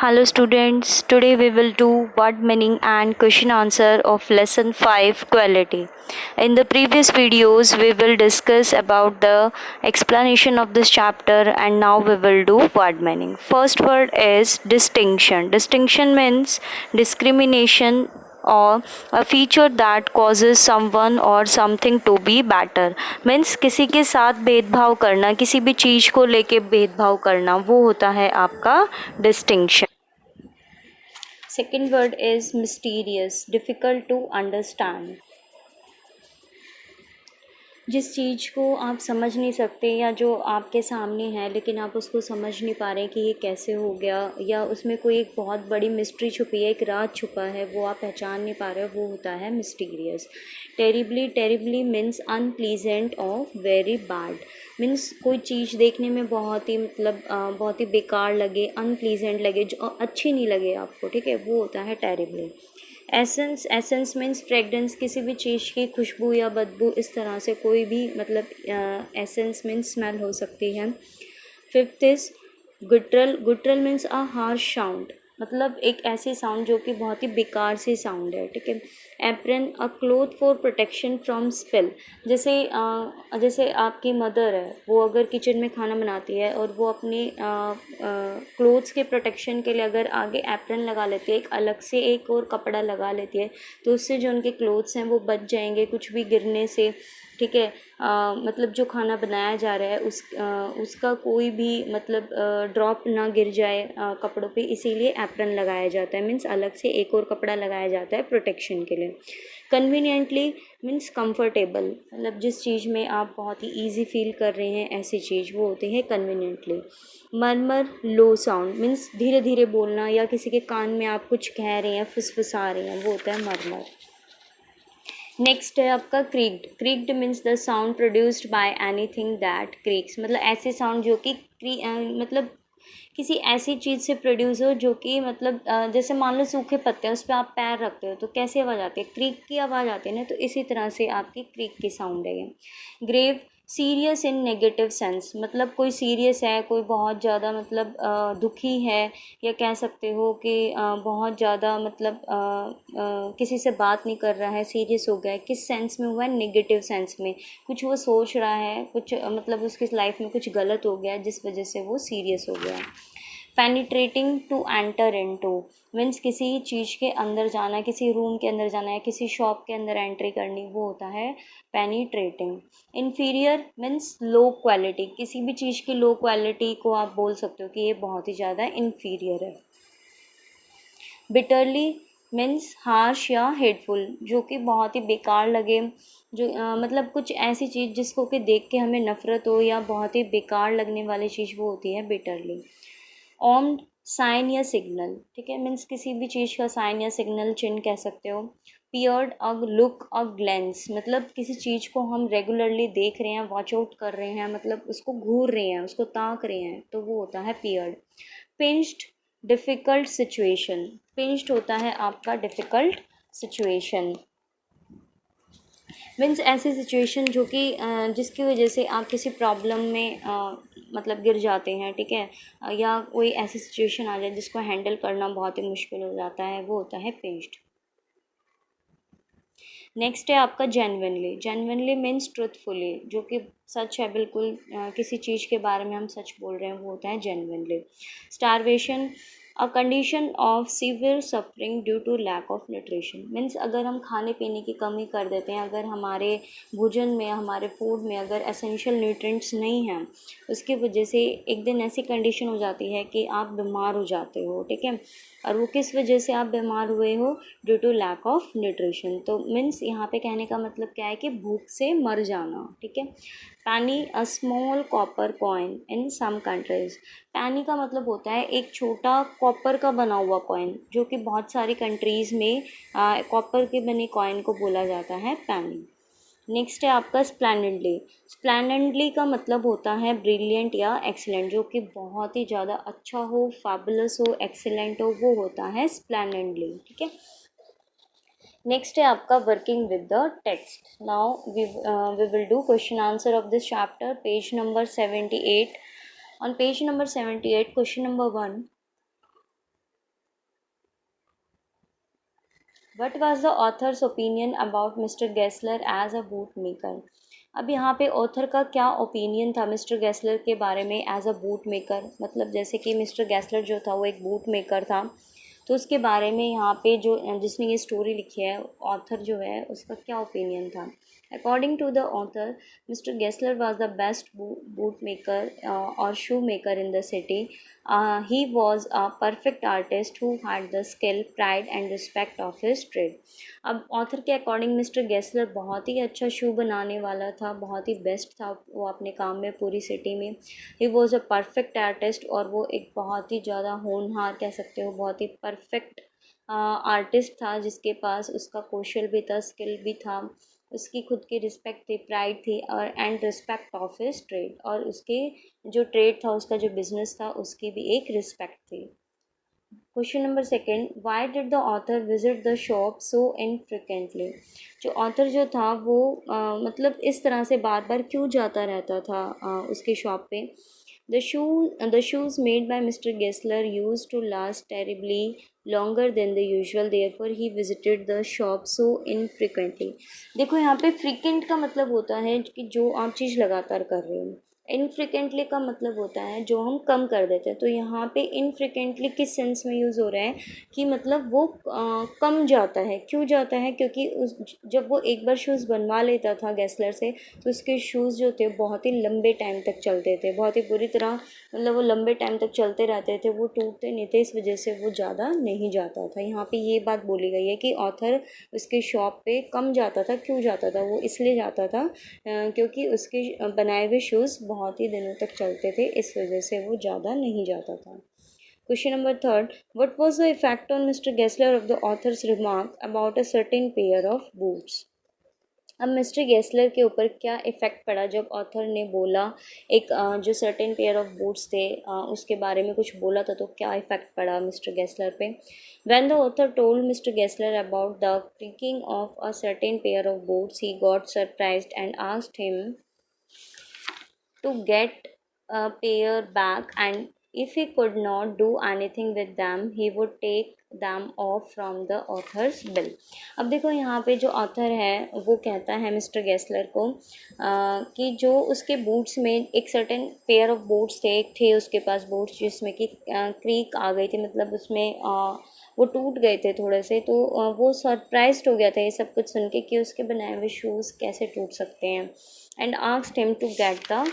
Hello students, today we will do word meaning and question answer of lesson 5 quality. In the previous videos we will discuss about the explanation of this chapter and now we will do word meaning. First word is distinction. Distinction means discrimination or a feature that causes someone or something to be better. Means किसी के साथ भेदभाव करना, किसी भी चीज़ को लेके भेदभाव करना, वो होता है आपका distinction. Second word is mysterious, difficult to understand. जिस चीज़ को आप समझ नहीं सकते या जो आपके सामने है लेकिन आप उसको समझ नहीं पा रहे कि ये कैसे हो गया, या उसमें कोई एक बहुत बड़ी मिस्ट्री छुपी है, एक राज छुपा है, वो आप पहचान नहीं पा रहे हो, वो होता है mysterious. Terribly, terribly means unpleasant और वेरी बैड. मीन्स कोई चीज़ देखने में बहुत ही बहुत ही बेकार लगे, अनप्लीजेंट लगे, जो अच्छी नहीं लगे आपको, ठीक है, वो होता है terribly. Essence, essence means fragrance, किसी भी चीज़ की खुशबू या बदबू, इस तरह से कोई भी एसेंस मीन्स स्मेल हो सकती है. Fifth is guttural. Guttural means a harsh sound, मतलब एक ऐसी साउंड जो कि बहुत ही बेकार सी साउंड है, ठीक है. Apron, a cloth for protection from spill. जैसे आपकी मदर है, वो अगर किचन में खाना बनाती है और वो अपने क्लोथ्स के प्रोटेक्शन के लिए अगर आगे एप्रन लगा लेती है, एक अलग से एक और कपड़ा लगा लेती है, तो उससे जो उनके क्लोथ्स हैं वो बच जाएंगे कुछ भी गिरने से, ठीक है. मतलब जो खाना बनाया जा रहा है उसका कोई भी ड्रॉप ना गिर जाए कपड़ों पे, इसीलिए एप्रन लगाया जाता है. मीन्स अलग से एक और कपड़ा लगाया जाता है प्रोटेक्शन के लिए. कन्वीनियंटली मीन्स कंफर्टेबल, मतलब जिस चीज़ में आप बहुत ही ईजी फील कर रहे हैं ऐसी चीज़, वो होती है कन्वीनियंटली. मरमर, लो साउंड मीन्स धीरे धीरे बोलना या किसी के कान में आप कुछ कह रहे हैं, फुसफुसा रहे हैं, वो होता है मरमर. नेक्स्ट है आपका creaked. Creaked means the sound produced by anything that creaks, मतलब ऐसे साउंड जो कि मतलब किसी ऐसी चीज़ से प्रोड्यूस हो जो कि जैसे मान लो सूखे पत्ते हैं, उस पर आप पैर रखते हो तो कैसे आवाज़ आती है, क्रीक की आवाज़ आती है ना, तो इसी तरह से आपकी क्रीक की साउंड है ये. Grave, serious in negative sense, मतलब कोई सीरियस है, कोई बहुत ज़्यादा दुखी है, या कह सकते हो कि बहुत ज़्यादा किसी से बात नहीं कर रहा है, सीरियस हो गया है. किस सेंस में हुआ है, नेगेटिव सेंस में. कुछ वो सोच रहा है, कुछ उसकी लाइफ में कुछ गलत हो गया है जिस वजह से वो सीरियस हो गया. Penetrating, to enter into means किसी चीज़ के अंदर जाना, किसी रूम के अंदर जाना या किसी शॉप के अंदर एंट्री करनी, वो होता है penetrating. Inferior means low quality, किसी भी चीज़ की लो क्वालिटी को आप बोल सकते हो कि ये बहुत ही ज़्यादा इन्फीरियर है. बिटरली मीन्स हार्श या हेटफुल, जो कि बहुत ही बेकार लगे, जो कुछ ऐसी चीज़ जिसको कि देख के हमें नफ़रत हो या बहुत ही बेकार लगने वाली चीज़, वो होती है बिटरली. ऑर्म्ड, साइन या सिग्नल, ठीक है, मीन्स किसी भी चीज़ का साइन या सिग्नल, चिन्ह कह सकते हो. Peered, a look, a glens, मतलब किसी चीज़ को हम रेगुलरली देख रहे हैं, वॉच आउट कर रहे हैं, उसको घूर रहे हैं, उसको ताक रहे हैं, तो वो होता है peered. Pinched, difficult situation. Pinched होता है आपका डिफ़िकल्ट सिचुएशन, मीन्स ऐसी सिचुएशन जो कि जिसकी वजह से आप किसी प्रॉब्लम में गिर जाते हैं, ठीक है, या कोई ऐसी सिचुएशन आ जाए जिसको हैंडल करना बहुत ही मुश्किल हो जाता है, वो होता है पिंच्ड. नेक्स्ट है आपका जेन्युइनली. जेन्युइनली मीन्स ट्रुथफुली, जो कि सच है, बिल्कुल किसी चीज़ के बारे में हम सच बोल रहे हैं, वो होता है genuinely. Starvation, a condition of severe suffering due to lack of nutrition, means अगर हम खाने पीने की कमी कर देते हैं, अगर हमारे भोजन में, हमारे फूड में अगर एसेंशियल न्यूट्रिएंट्स नहीं हैं, उसकी वजह से एक दिन ऐसी कंडीशन हो जाती है कि आप बीमार हो जाते हो, ठीक है. और वो किस वजह से आप बीमार हुए हो, due to lack of nutrition. तो मीन्स यहाँ पे कहने का मतलब क्या है कि भूख से मर जाना, ठीक है. Penny, a small copper coin in some countries. Penny का मतलब होता है एक छोटा कॉपर का बना हुआ कॉइन, जो कि बहुत सारी कंट्रीज़ में कॉपर के बने कॉइन को बोला जाता है पैनी. नेक्स्ट है आपका स्प्लेंडेडली. स्प्लेंडेडली का मतलब होता है ब्रिलियंट या एक्सीलेंट, जो कि बहुत ही ज़्यादा अच्छा हो, फैबुलस हो, एक्सीलेंट हो, वो होता है स्प्लेंडेडली, ठीक है. नेक्स्ट है आपका working with the text. Now we will do question answer of this chapter, page number 78. On page number 78, question number 1. What was the author's opinion about mister Gessler as a boot maker. अब यहाँ पे author का क्या opinion था mister Gessler के बारे में as a boot maker, मतलब जैसे कि मिस्टर गेस्लर जो था वो एक बूट मेकर था, तो उसके बारे में यहाँ पे जो जिसने ये स्टोरी लिखी है ऑथर जो है उसका क्या ओपिनियन था। According to the author, mister Gessler was the best boot maker और shoe maker in the city. He was a perfect artist who had the skill, pride and respect of his trade. अब author के according mister Gessler बहुत ही अच्छा शू बनाने वाला था, बहुत ही बेस्ट था वो अपने काम में पूरी सिटी में। ही वॉज अ परफेक्ट आर्टिस्ट, और वो एक बहुत ही ज़्यादा होनहार कह सकते हो, बहुत ही परफेक्ट आर्टिस्ट था जिसके पास उसका कौशल भी था, स्किल भी था, उसकी खुद की रिस्पेक्ट थी, प्राइड थी, और and respect of his trade, और उसके जो ट्रेड था, उसका जो बिजनेस था, उसकी भी एक रिस्पेक्ट थी। Question number second, why did the author visit the shop so infrequently. जो ऑथर जो था वो मतलब इस तरह से बार बार क्यों जाता रहता था उसके शॉप पे। The shoes made by Mr. Gessler used to last terribly longer than the usual, therefore he visited the shop so infrequently। देखो यहाँ पे frequent का मतलब होता है कि जो आप चीज़ लगातार कर रहे हो। इनफ्रिक्वेंटली का मतलब होता है जो हम कम कर देते हैं। तो यहाँ पे इनफ्रिक्वेंटली किस सेंस में यूज़ हो रहा है कि मतलब वो कम जाता है। क्यों जाता है? क्योंकि उस जब वो एक बार शूज़ बनवा लेता था गेस्लर से, तो उसके शूज़ जो थे बहुत ही लंबे टाइम तक चलते थे, बहुत ही बुरी तरह, मतलब वो लंबे टाइम तक चलते रहते थे, वो टूटते नहीं थे, इस वजह से वो ज़्यादा नहीं जाता था। यहाँ पे ये बात बोली गई है कि ऑथर उसके शॉप पे कम जाता था। क्यों जाता था? वो इसलिए जाता था क्योंकि उसके बनाए हुए शूज़ बहुत ही दिनों तक चलते थे, इस वजह से वो ज़्यादा नहीं जाता था। Question number third, what was the effect on mister Gessler of the author's remark about a certain pair of boots. अब मिस्टर गेस्लर के ऊपर क्या इफ़ेक्ट पड़ा जब ऑथर ने बोला, एक जो सर्टेन पेयर ऑफ बूट्स थे उसके बारे में कुछ बोला था, तो क्या इफ़ेक्ट पड़ा मिस्टर गेस्लर पे। When the author told mister Gessler about the creaking of a certain pair of boots, he got surprised and asked him to get a pair back, and if he could not do anything with them, he would take them off from the author's bill। अब देखो यहाँ पे जो author है वो कहता है mister Gessler को कि जो उसके बूट्स में एक सर्टेन पेयर ऑफ बूट्स थे, एक थे उसके पास बूट्स जिसमें कि क्रीक आ गई थी, मतलब उसमें वो टूट गए थे थोड़े से, तो वो सरप्राइज्ड हो गया था ये सब कुछ सुन के कि उसके बनाए हुए शूज़ कैसे टूट सकते हैं। And asked him to get the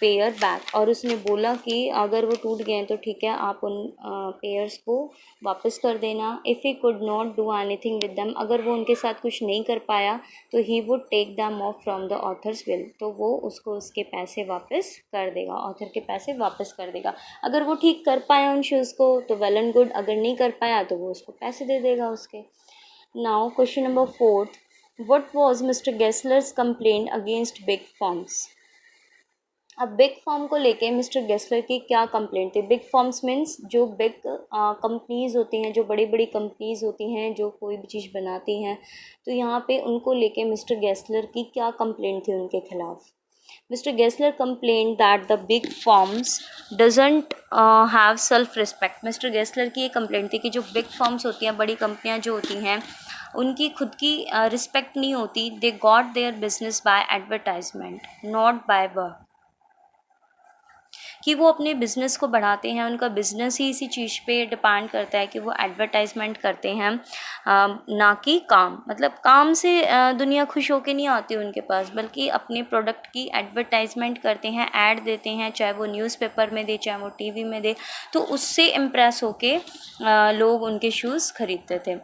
pair back, और उसने बोला कि अगर वो टूट गए हैं तो ठीक है, आप उन पेयर्स को वापस कर देना। If he could not do anything with them, अगर वो उनके साथ कुछ नहीं कर पाया तो he would take them off from the author's will, तो वो उसको उसके पैसे वापस कर देगा, ऑथर के पैसे वापस कर देगा। अगर वो ठीक कर पाया उन शूज़ को तो वेल एंड गुड, अगर नहीं कर पाया तो वो उसको पैसे दे देगा उसके। Now question number fourth, what was mister Gessler's complaint against big firms. अब बिग फर्म को लेके मिस्टर गेस्लर की क्या कंप्लेंट थी। बिग फर्म्स मीन्स जो बिग कंपनीज़ होती हैं, जो बड़ी बड़ी कंपनीज़ होती हैं जो कोई भी चीज़ बनाती हैं, तो यहाँ पे उनको लेके मिस्टर गेस्लर की क्या कंप्लेंट थी उनके खिलाफ। Mister Gessler complaint that the big firms doesn't have self respect. Mister Gessler की ये कंप्लेंट थी कि जो बिग फर्म्स होती हैं, बड़ी कंपनियां जो होती हैं, उनकी खुद की रिस्पेक्ट नहीं होती। They got their business by advertisement not by work, कि वो अपने बिज़नेस को बढ़ाते हैं, उनका बिज़नेस ही इसी चीज़ पे डिपेंड करता है कि वो एडवर्टाइजमेंट करते हैं, ना कि काम। मतलब काम से दुनिया खुश होके नहीं आती उनके पास, बल्कि अपने प्रोडक्ट की एडवर्टाइजमेंट करते हैं, ऐड देते हैं, चाहे वो न्यूज़पेपर में दे, चाहे वो टीवी में दे, तो उससे इम्प्रेस होके लोग उनके शूज़ खरीदते थे।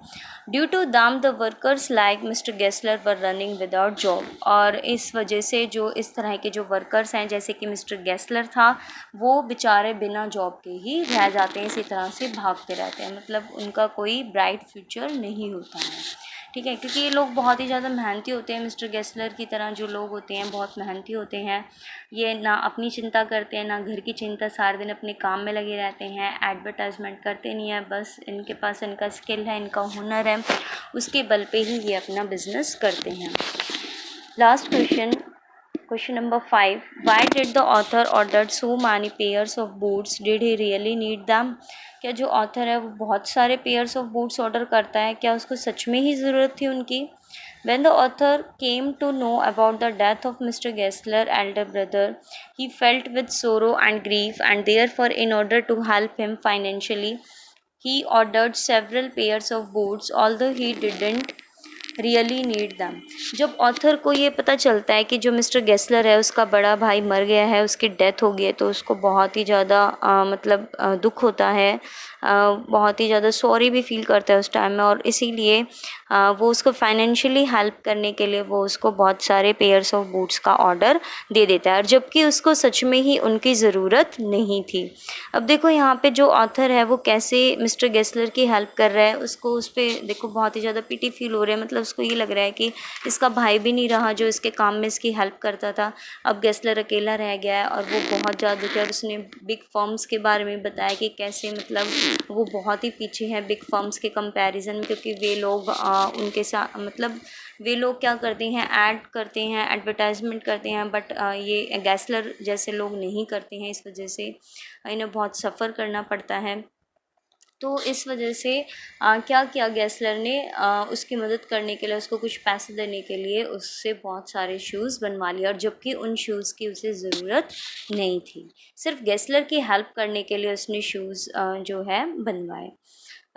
Due to them the workers like mister Gessler were running without job, और इस वजह से जो इस तरह के जो वर्कर्स हैं, जैसे कि मिस्टर गेस्लर था, वो बेचारे बिना जॉब के ही रह जाते हैं, इसी तरह से भागते रहते हैं, मतलब उनका कोई ब्राइट फ्यूचर नहीं होता है। ठीक है, क्योंकि ये लोग बहुत ही ज़्यादा मेहनती होते हैं। मिस्टर गेस्लर की तरह जो लोग होते हैं बहुत मेहनती होते हैं। ये ना अपनी चिंता करते हैं ना घर की चिंता, सारे दिन अपने काम में लगे रहते हैं, एडवर्टाइजमेंट करते नहीं है, बस इनके पास इनका स्किल है, इनका हुनर है, उसके बल पे ही ये अपना बिजनेस करते हैं। Last question, Question number 5. Why did the author ordered so many pairs of boots? Did he really need them? क्या जो ऑथर है वो बहुत सारे पेयर्स ऑफ बूट्स ऑर्डर करता है, क्या उसको सच में ही ज़रूरत थी उनकी? When the author came to know about the death of Mr. Gessler's elder brother, he felt with sorrow and grief, and therefore, in order to help him financially, he ordered several pairs of boots, although he didn't really need them. जब author को ये पता चलता है कि जो mister Gessler है उसका बड़ा भाई मर गया है, उसकी डेथ हो गई है, तो उसको बहुत ही ज़्यादा मतलब दुख होता है, बहुत ही ज़्यादा सॉरी भी फील करता है उस टाइम में, और इसीलिए वो उसको फाइनेंशियली हेल्प करने के लिए वो उसको बहुत सारे पेयर्स ऑफ बूट्स का ऑर्डर दे देता है, और जबकि उसको सच में ही उनकी ज़रूरत नहीं थी। अब देखो यहाँ पे जो ऑथर है वो कैसे मिस्टर गेस्लर की हेल्प कर रहा है, उसको उस पर देखो बहुत ही ज़्यादा पिटी फील हो रहा है, मतलब उसको ये लग रहा है कि इसका भाई भी नहीं रहा जो इसके काम में इसकी हेल्प करता था, अब गेस्लर अकेला रह गया है, और वो बहुत ज़्यादा दुखी है। और उसने बिग फर्म्स के बारे में बताया कि कैसे मतलब वो बहुत ही पीछे हैं बिग फर्म्स के कंपैरिजन में, क्योंकि वे लोग उनके साथ मतलब वे लोग क्या करते हैं, ऐड करते हैं, एडवर्टाइजमेंट करते हैं, बट ये गेस्लर जैसे लोग नहीं करते हैं, इस वजह से इन्हें बहुत सफ़र करना पड़ता है। तो इस वजह से क्या किया गेस्लर ने, उसकी मदद करने के लिए, उसको कुछ पैसे देने के लिए उससे बहुत सारे शूज़ बनवा लिए, और जबकि उन शूज़ की उसे ज़रूरत नहीं थी, सिर्फ गेस्लर की हेल्प करने के लिए उसने शूज़ जो है बनवाए।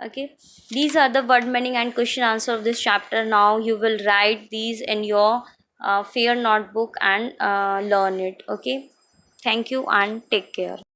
Okay, these are the word meaning and question answer of this chapter. Now you will write these in your fair notebook and learn it. Okay, thank you and take care.